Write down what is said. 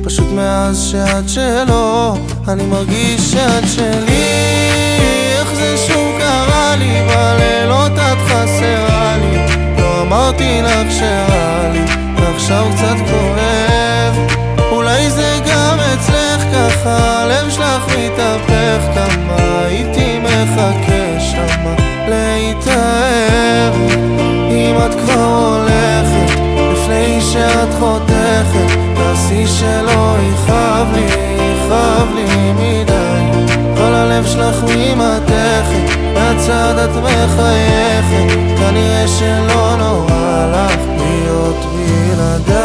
פשוט מאז שאת שלו אני מרגיש שאת שלי. איך זה שוב קרה לי, בלילות את חסרה לי. לא אמרתי לך שרע לי, ועכשיו קצת כואב. אולי זה גם אצלך ככה, הלב שלך מתהפך. כמה הייתי מחכה שמה להתאהב. אם את כבר הולכת לפני שאת חותכת, תעשי שלא יכאב לי מדי. כל הלב שלך ממתכת, מהצד את מחייכת. כנראה שלא נורא לך להיות בלעדיי.